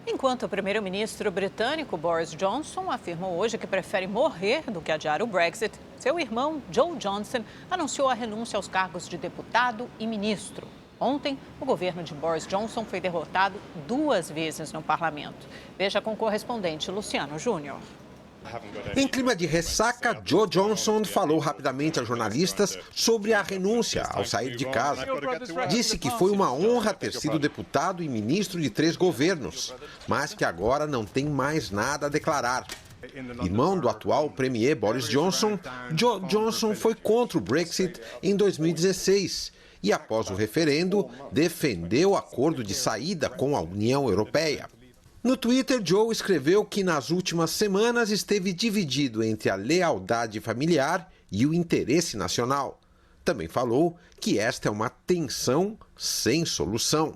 Speaker 2: Enquanto o primeiro-ministro britânico Boris Johnson afirmou hoje que prefere morrer do que adiar o Brexit, seu irmão Joe Johnson anunciou a renúncia aos cargos de deputado e ministro. Ontem, o governo de Boris Johnson foi derrotado 2 vezes no parlamento. Veja com o correspondente Luciano Júnior.
Speaker 14: Em clima de ressaca, Joe Johnson falou rapidamente a jornalistas sobre a renúncia ao sair de casa. Disse que foi uma honra ter sido deputado e ministro de 3 governos, mas que agora não tem mais nada a declarar. Irmão do atual premier Boris Johnson, Joe Johnson foi contra o Brexit em 2016 e, após o referendo, defendeu o acordo de saída com a União Europeia. No Twitter, Joe escreveu que nas últimas semanas esteve dividido entre a lealdade familiar e o interesse nacional. Também falou que esta é uma tensão sem solução.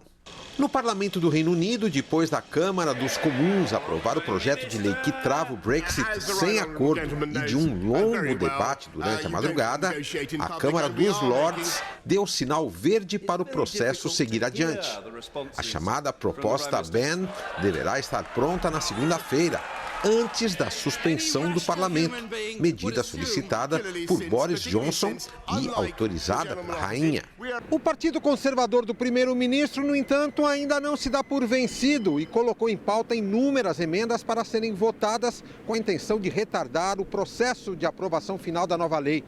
Speaker 14: No Parlamento do Reino Unido, depois da Câmara dos Comuns aprovar o projeto de lei que trava o Brexit sem acordo e de um longo debate durante a madrugada, a Câmara dos Lords deu sinal verde para o processo seguir adiante. A chamada proposta BAN deverá estar pronta na segunda-feira, antes da suspensão do parlamento, medida solicitada por Boris Johnson e autorizada pela rainha. O Partido Conservador do primeiro-ministro, no entanto, ainda não se dá por vencido e colocou em pauta inúmeras emendas para serem votadas com a intenção de retardar o processo de aprovação final da nova lei.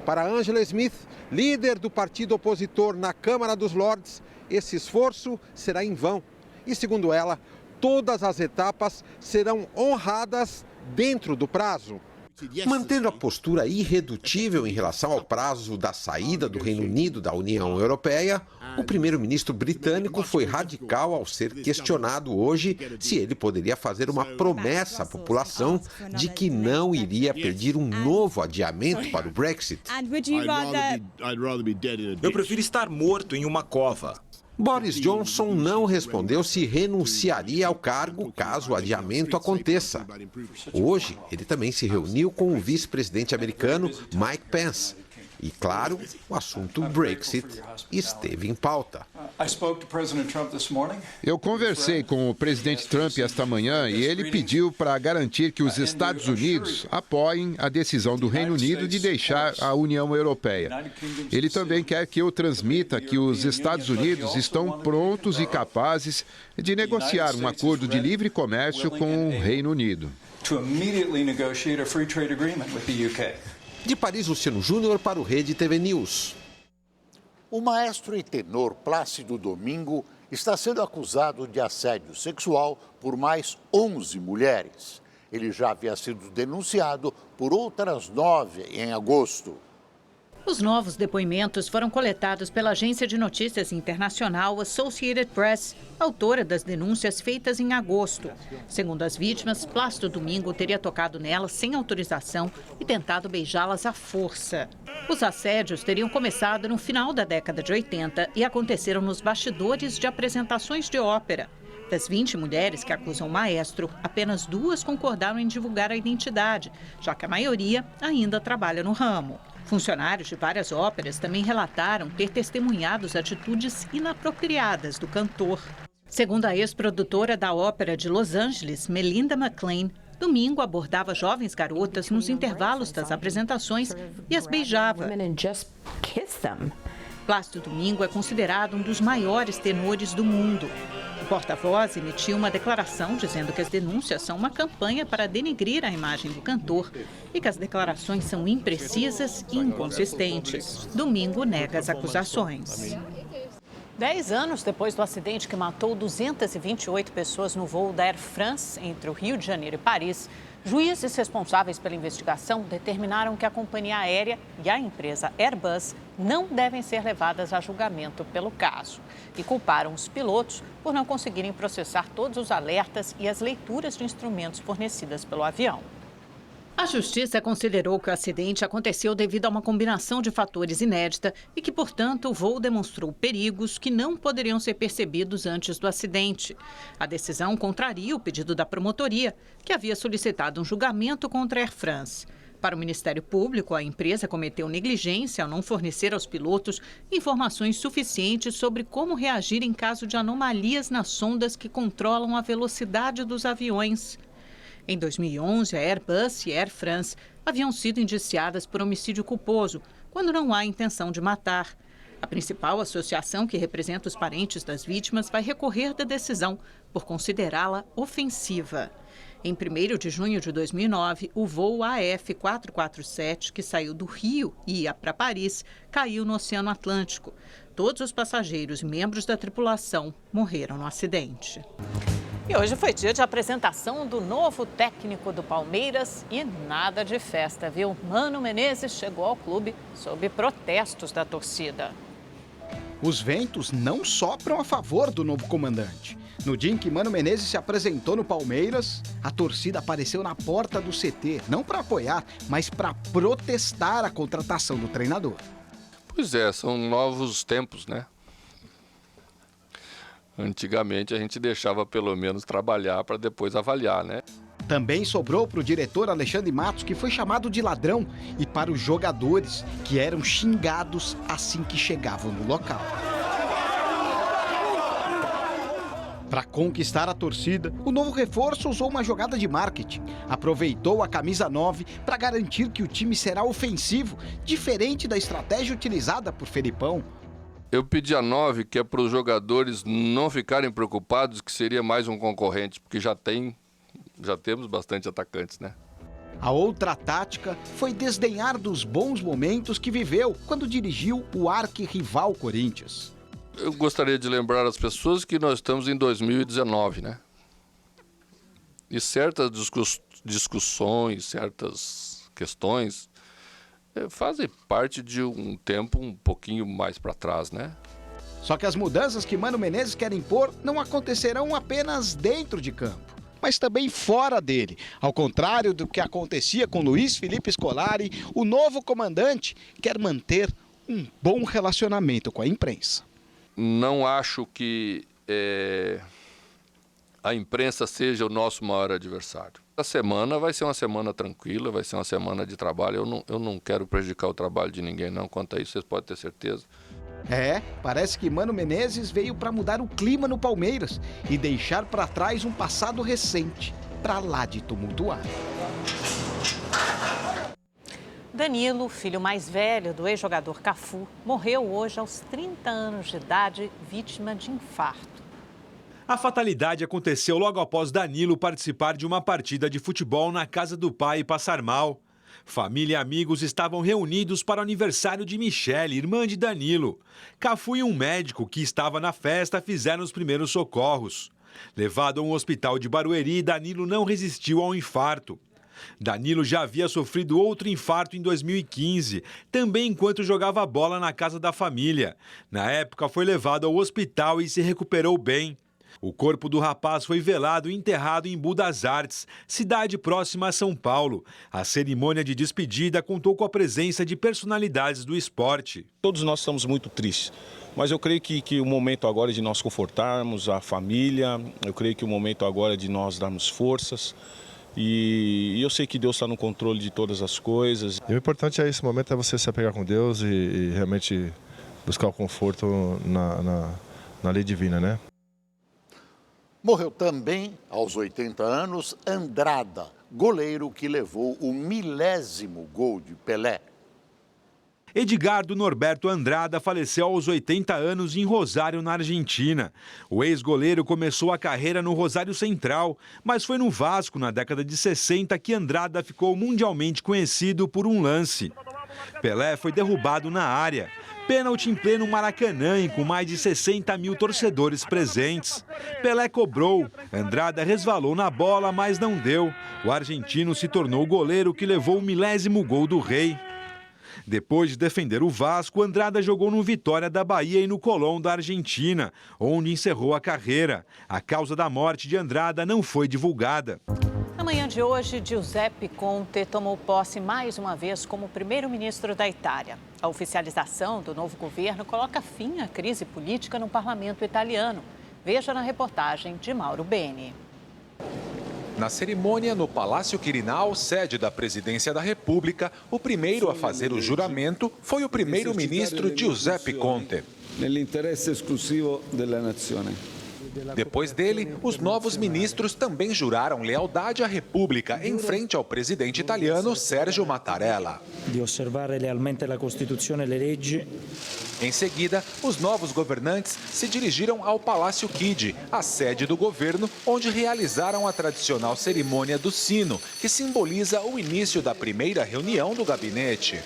Speaker 14: Para Angela Smith, líder do partido opositor na Câmara dos Lords, esse esforço será em vão. E, segundo ela, todas as etapas serão honradas dentro do prazo. Mantendo a postura irredutível em relação ao prazo da saída do Reino Unido da União Europeia, o primeiro-ministro britânico foi radical ao ser questionado hoje se ele poderia fazer uma promessa à população de que não iria pedir um novo adiamento para o Brexit.
Speaker 15: Eu prefiro estar morto em uma cova.
Speaker 14: Boris Johnson não respondeu se renunciaria ao cargo caso o adiamento aconteça. Hoje, ele também se reuniu com o vice-presidente americano Mike Pence. E, claro, o assunto Brexit esteve em pauta.
Speaker 3: Eu conversei com o presidente Trump esta manhã e ele pediu para garantir que os Estados Unidos apoiem a decisão do Reino Unido de deixar a União Europeia. Ele também quer que eu transmita que os Estados Unidos estão prontos e capazes de negociar um acordo de livre comércio com o Reino Unido.
Speaker 14: De Paris, Luciano Júnior para o Rede TV News.
Speaker 1: O maestro e tenor Plácido Domingo está sendo acusado de assédio sexual por mais 11 mulheres. Ele já havia sido denunciado por outras 9 em agosto.
Speaker 2: Os novos depoimentos foram coletados pela agência de notícias internacional Associated Press, autora das denúncias feitas em agosto. Segundo as vítimas, Plácido Domingo teria tocado nelas sem autorização e tentado beijá-las à força. Os assédios teriam começado no final da década de 80 e aconteceram nos bastidores de apresentações de ópera. Das 20 mulheres que acusam o maestro, apenas 2 concordaram em divulgar a identidade, já que a maioria ainda trabalha no ramo. Funcionários de várias óperas também relataram ter testemunhado as atitudes inapropriadas do cantor. Segundo a ex-produtora da ópera de Los Angeles, Melinda McClain, Domingo abordava jovens garotas nos intervalos das apresentações e as beijava. Plácido Domingo é considerado um dos maiores tenores do mundo. O porta-voz emitiu uma declaração dizendo que as denúncias são uma campanha para denegrir a imagem do cantor e que as declarações são imprecisas e inconsistentes. Domingo nega as acusações. 10 anos depois do acidente que matou 228 pessoas no voo da Air France entre o Rio de Janeiro e Paris, juízes responsáveis pela investigação determinaram que a companhia aérea e a empresa Airbus não devem ser levadas a julgamento pelo caso e culparam os pilotos por não conseguirem processar todos os alertas e as leituras de instrumentos fornecidas pelo avião. A Justiça considerou que o acidente aconteceu devido a uma combinação de fatores inédita e que, portanto, o voo demonstrou perigos que não poderiam ser percebidos antes do acidente. A decisão contraria o pedido da promotoria, que havia solicitado um julgamento contra a Air France. Para o Ministério Público, a empresa cometeu negligência ao não fornecer aos pilotos informações suficientes sobre como reagir em caso de anomalias nas sondas que controlam a velocidade dos aviões. Em 2011, a Airbus e a Air France haviam sido indiciadas por homicídio culposo, quando não há intenção de matar. A principal associação que representa os parentes das vítimas vai recorrer da decisão por considerá-la ofensiva. Em 1º de junho de 2009, o voo AF447, que saiu do Rio e ia para Paris, caiu no Oceano Atlântico. Todos os passageiros e membros da tripulação morreram no acidente. E hoje foi dia de apresentação do novo técnico do Palmeiras e nada de festa, viu? Mano Menezes chegou ao clube sob protestos da torcida.
Speaker 16: Os ventos não sopram a favor do novo comandante. No dia em que Mano Menezes se apresentou no Palmeiras, a torcida apareceu na porta do CT, não para apoiar, mas para protestar a contratação do treinador.
Speaker 17: Pois é, são novos tempos, né? Antigamente a gente deixava pelo menos trabalhar para depois avaliar, né?
Speaker 16: Também sobrou para o diretor Alexandre Matos, que foi chamado de ladrão, e para os jogadores, que eram xingados assim que chegavam no local. Para conquistar a torcida, o novo reforço usou uma jogada de marketing. Aproveitou a camisa 9 para garantir que o time será ofensivo, diferente da estratégia utilizada por Felipão.
Speaker 17: Eu pedi a 9, que é para os jogadores não ficarem preocupados que seria mais um concorrente, porque já temos bastante atacantes, né?
Speaker 16: A outra tática foi desdenhar dos bons momentos que viveu quando dirigiu o arquirrival Corinthians.
Speaker 17: Eu gostaria de lembrar as pessoas que nós estamos em 2019, né? E certas discussões, certas questões fazem parte de um tempo um pouquinho mais para trás, né?
Speaker 16: Só que as mudanças que Mano Menezes quer impor não acontecerão apenas dentro de campo, mas também fora dele. Ao contrário do que acontecia com Luiz Felipe Scolari, o novo comandante quer manter um bom relacionamento com a imprensa.
Speaker 17: Não acho que a imprensa seja o nosso maior adversário. A semana vai ser uma semana tranquila, vai ser uma semana de trabalho. Eu não quero prejudicar o trabalho de ninguém, não. Quanto a isso, vocês podem ter certeza.
Speaker 16: Parece que Mano Menezes veio para mudar o clima no Palmeiras e deixar para trás um passado recente, para lá de tumultuar.
Speaker 2: Danilo, filho mais velho do ex-jogador Cafu, morreu hoje aos 30 anos de idade, vítima de infarto.
Speaker 15: A fatalidade aconteceu logo após Danilo participar de uma partida de futebol na casa do pai e passar mal. Família e amigos estavam reunidos para o aniversário de Michele, irmã de Danilo. Cafu e um médico que estava na festa fizeram os primeiros socorros. Levado a um hospital de Barueri, Danilo não resistiu ao infarto. Danilo já havia sofrido outro infarto em 2015, também enquanto jogava bola na casa da família. Na época, foi levado ao hospital e se recuperou bem. O corpo do rapaz foi velado e enterrado em Budas Artes, cidade próxima a São Paulo. A cerimônia de despedida contou com a presença de personalidades do esporte.
Speaker 18: Todos nós estamos muito tristes, mas eu creio que o momento agora é de nós confortarmos a família, eu creio que o momento agora é de nós darmos forças. E eu sei que Deus está no controle de todas as coisas.
Speaker 19: E o importante é esse momento, é você se apegar com Deus e realmente buscar o conforto na lei divina, né?
Speaker 1: Morreu também, aos 80 anos, Andrada, goleiro que levou o 1000º gol de Pelé.
Speaker 15: Edgardo Norberto Andrada faleceu aos 80 anos em Rosário, na Argentina. O ex-goleiro começou a carreira no Rosário Central, mas foi no Vasco, na década de 60, que Andrada ficou mundialmente conhecido por um lance. Pelé foi derrubado na área. Pênalti em pleno Maracanã e com mais de 60 mil torcedores presentes. Pelé cobrou. Andrada resvalou na bola, mas não deu. O argentino se tornou o goleiro que levou o 1000º gol do Rei. Depois de defender o Vasco, Andrada jogou no Vitória da Bahia e no Colón da Argentina, onde encerrou a carreira. A causa da morte de Andrada não foi divulgada.
Speaker 2: Na manhã de hoje, Giuseppe Conte tomou posse mais uma vez como primeiro-ministro da Itália. A oficialização do novo governo coloca fim à crise política no parlamento italiano. Veja na reportagem de Mauro Beni.
Speaker 4: Na cerimônia no Palácio Quirinal, sede da Presidência da República, o primeiro a fazer o juramento foi o primeiro-ministro Giuseppe Conte.
Speaker 20: Nell'interesse esclusivo della nazione.
Speaker 4: Depois dele, os novos ministros também juraram lealdade à República em frente ao presidente italiano Sergio Mattarella.
Speaker 21: De osservare lealmente a Constituição e le leggi.
Speaker 4: Em seguida, os novos governantes se dirigiram ao Palácio Chigi, a sede do governo, onde realizaram a tradicional cerimônia do sino, que simboliza o início da primeira reunião do gabinete.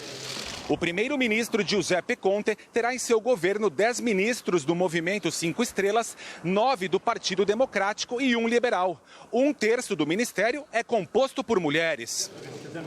Speaker 4: O primeiro-ministro Giuseppe Conte terá em seu governo 10 ministros do Movimento 5 Estrelas, 9 do Partido Democrático e 1 liberal. 1/3 do ministério é composto por mulheres.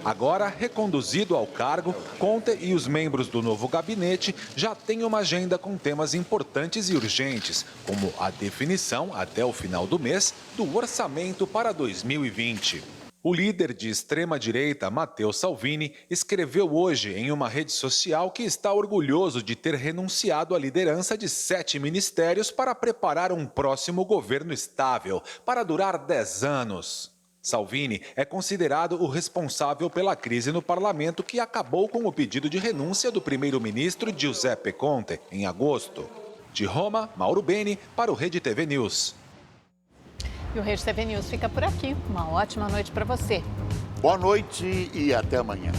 Speaker 4: Agora, reconduzido ao cargo, Conte e os membros do novo gabinete já têm uma agenda com temas importantes e urgentes, como a definição, até o final do mês, do orçamento para 2020. O líder de extrema-direita, Matteo Salvini, escreveu hoje em uma rede social que está orgulhoso de ter renunciado à liderança de 7 ministérios para preparar um próximo governo estável, para durar 10 anos. Salvini é considerado o responsável pela crise no parlamento que acabou com o pedido de renúncia do primeiro-ministro Giuseppe Conte, em agosto. De Roma, Mauro Beni, para o Rede TV News.
Speaker 2: E o Rede TV News fica por aqui. Uma ótima noite para você.
Speaker 1: Boa noite e até amanhã.